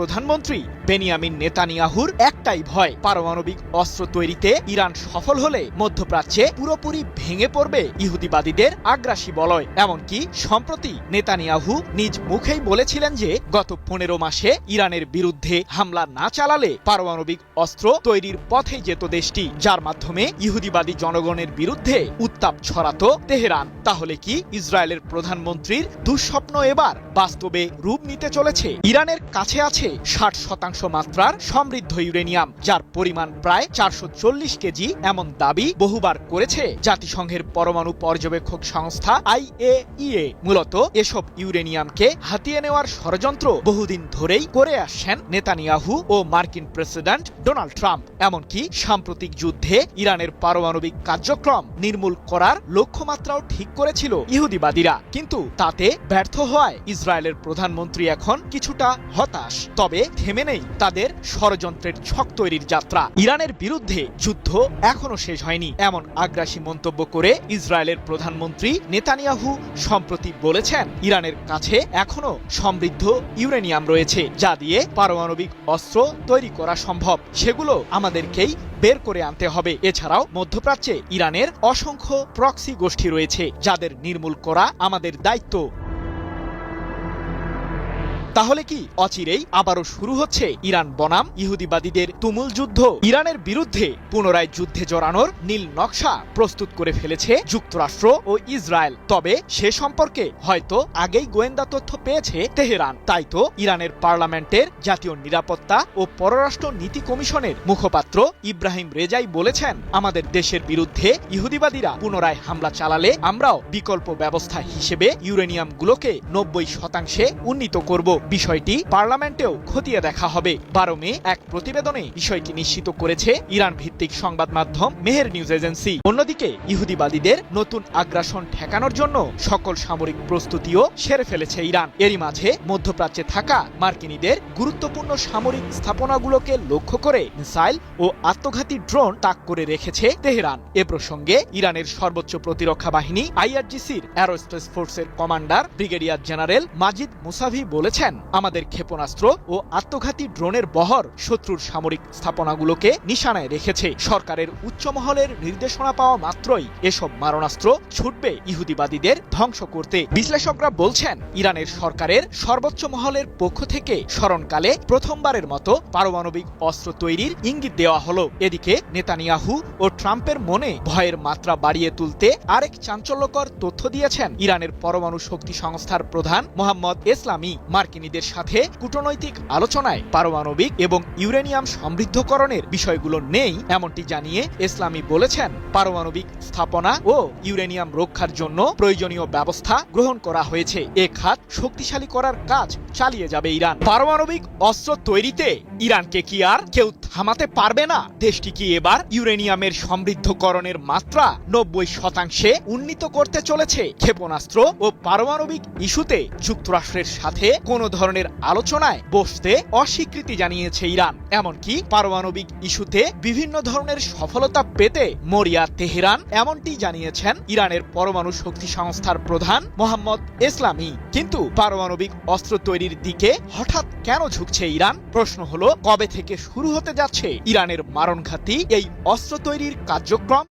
প্রধানমন্ত্রী বেনিয়ামিন নেতানিয়াহুর একটাই ভয়, পারমাণবিক অস্ত্র তৈরিতে ইরান সফল হলে মধ্যপ্রাচ্যে পুরোপুরি ভেঙে পড়বে ইহুদিবাদীদের আগ্রাসী বলয়। এমনকি সম্প্রতি নেতানিয়াহু নিজ মুখেই বলেছিলেন যে গত 15 মাসে ইরানের বিরুদ্ধে হামলা না চালালে পারমাণবিক অস্ত্র তৈরির পথে যেত দেশটি, যার মাধ্যমে ইহুদিবাদী জনগণের বিরুদ্ধে উত্তাপ ছড়াতো তেহরান। তাহলে কি ইসরায়েলের প্রধানমন্ত্রীর দুঃস্বপ্ন এবার বাস্তবে রূপ নিতে চলেছে? ইরানের কাছে আছে 60% মাত্রার সমৃদ্ধ ইউরেনিয়াম, যার পরিমাণ প্রায় 440 কেজি, এমন দাবি বহুবার করেছে জাতিসংঘের পরমাণু পর্যবেক্ষক সংস্থা IAEA। মূলত এসব ইউরেনিয়ামকে হাতিয়ে নেওয়ার ষড়যন্ত্র বহুদিন ধরেই করে আসছেন নেতানিয়াহু ও মার্কিন প্রেসিডেন্ট ডোনাল্ড ট্রাম্প। এমনকি সাম্প্রতিক যুদ্ধে ইরানের পারমাণবিক কার্যক্রম নির্মূল করার লক্ষ্যমাত্রাও ঠিক করেছিল ইহুদিবাদীরা, কিন্তু তাতে ব্যর্থ হওয়ায় ইসরায়েলের প্রধানমন্ত্রী এখন কিছুটা হতাশ। তবে থেমে নেই তাদের ষড়যন্ত্রের ছক তৈরির যাত্রা। ইরানের বিরুদ্ধে যুদ্ধ এখনো শেষ হয়নি, এমন আগ্রাসী মন্তব্য করে ইসরায়েলের প্রধানমন্ত্রী নেতানিয়াহু সম্প্রতি বলেছেন ইরানের কাছে এখনো সমৃদ্ধ ইউরেনিয়াম রয়েছে, যা দিয়ে পারমাণবিক অস্ত্র তৈরি করা সম্ভব। সেগুলো আমাদেরকেই বের করে আনতে হবে। এছাড়াও মধ্যপ্রাচ্যে ইরানের অসংখ্য প্রক্সি গোষ্ঠী রয়েছে, যাদের নির্মূল করা আমাদের দায়িত্ব। তাহলে কি অচিরেই আবারও শুরু হচ্ছে ইরান বনাম ইহুদিবাদীদের তুমুল যুদ্ধ? ইরানের বিরুদ্ধে পুনরায় যুদ্ধে জড়ানোর নীল নকশা প্রস্তুত করে ফেলেছে যুক্তরাষ্ট্র ও ইসরায়েল। তবে সে সম্পর্কে হয়তো আগেই গোয়েন্দা তথ্য পেয়েছে তেহরান। তাই তো ইরানের পার্লামেন্টের জাতীয় নিরাপত্তা ও পররাষ্ট্র নীতি কমিশনের মুখপাত্র ইব্রাহিম রেজাই বলেছেন, আমাদের দেশের বিরুদ্ধে ইহুদিবাদীরা পুনরায় হামলা চালালে আমরাও বিকল্প ব্যবস্থা হিসেবে ইউরেনিয়ামগুলোকে 90% উন্নীত করব। বিষয়টি পার্লামেন্টেও খতিয়ে দেখা হবে। 12 মে এক প্রতিবেদনে বিষয়টি নিশ্চিত করেছে ইরান ভিত্তিক সংবাদ মাধ্যম মেহের নিউজ এজেন্সি। অন্যদিকে ইহুদিবাদীদের নতুন আগ্রাসন ঠেকানোর জন্য সকল সামরিক প্রস্তুতিও সেরে ফেলেছে ইরান। এরই মাঝে মধ্যপ্রাচ্যে থাকা মার্কিনীদের গুরুত্বপূর্ণ সামরিক স্থাপনাগুলোকে লক্ষ্য করে মিসাইল ও আত্মঘাতী ড্রোন তাক করে রেখেছে তেহরান। এ প্রসঙ্গে ইরানের সর্বোচ্চ প্রতিরক্ষা বাহিনী IRGCর অ্যারোস্পেস ফোর্সের কমান্ডার ব্রিগেডিয়ার জেনারেল মাজিদ মুসাভি বলেছেন, আমাদের ক্ষেপণাস্ত্র ও আত্মঘাতী ড্রোনের বহর শত্রুর সামরিক স্থাপনাগুলোকে নিশানায় রেখেছে। সরকারের উচ্চ মহলের নির্দেশনা পাওয়া মাত্রই এসব মারণাস্ত্র ছুটবে ইহুদিবাদীদের ধ্বংস করতে। বিশ্লেষকরা বলছেন, ইরানের সরকারের সর্বোচ্চ মহলের পক্ষ থেকে স্মরণকালে প্রথমবারের মতো পারমাণবিক অস্ত্র তৈরির ইঙ্গিত দেওয়া হলো। এদিকে নেতানিয়াহু ও ট্রাম্পের মনে ভয়ের মাত্রা বাড়িয়ে তুলতে আরেক চাঞ্চল্যকর তথ্য দিয়েছেন ইরানের পরমাণু শক্তি সংস্থার প্রধান মোহাম্মদ এসলামি। মার্কিনীদের সাথে কূটনৈতিক আলোচনায় পারমাণবিক এবং ইউরেনিয়াম সমৃদ্ধকরণের বিষয়গুলো নেই, এমনটি জানিয়ে ইসলামি বলেছেন, পারমাণবিক স্থাপনা ও ইউরেনিয়াম রক্ষার জন্য প্রয়োজনীয় ব্যবস্থা গ্রহণ করা হয়েছে। এ খাত শক্তিশালী করার কাজ চালিয়ে যাবে ইরান। পারমাণবিক অস্ত্র তৈরিতে ইরানকে কি আর কেউ থামাতে পারবে না? দেশটি কি এবার ইউরেনিয়ামের সমৃদ্ধকরণের মাত্রা 90% উন্নীত করতে চলেছে? ক্ষেপণাস্ত্র ও পারমাণবিক ইস্যুতে যুক্তরাষ্ট্রের সাথে কোনো ধরনের আলোচনায় বসতে অস্বীকৃতি জানিয়েছে ইরান। এমনকি পারমাণবিক ইস্যুতে বিভিন্ন ধরনের সফলতা পেতে মরিয়া তেহরান, এমনটি জানিয়েছেন ইরানের পরমাণু শক্তি সংস্থার প্রধান মোহাম্মদ এসলামি। কিন্তু পারমাণবিক অস্ত্র তৈরির দিকে হঠাৎ কেন ঝুঁকছে ইরান? প্রশ্ন হলো, কবে থেকে শুরু হতে যাচ্ছে ইরানের মারণঘাতী এই অস্ত্র তৈরির কার্যক্রম?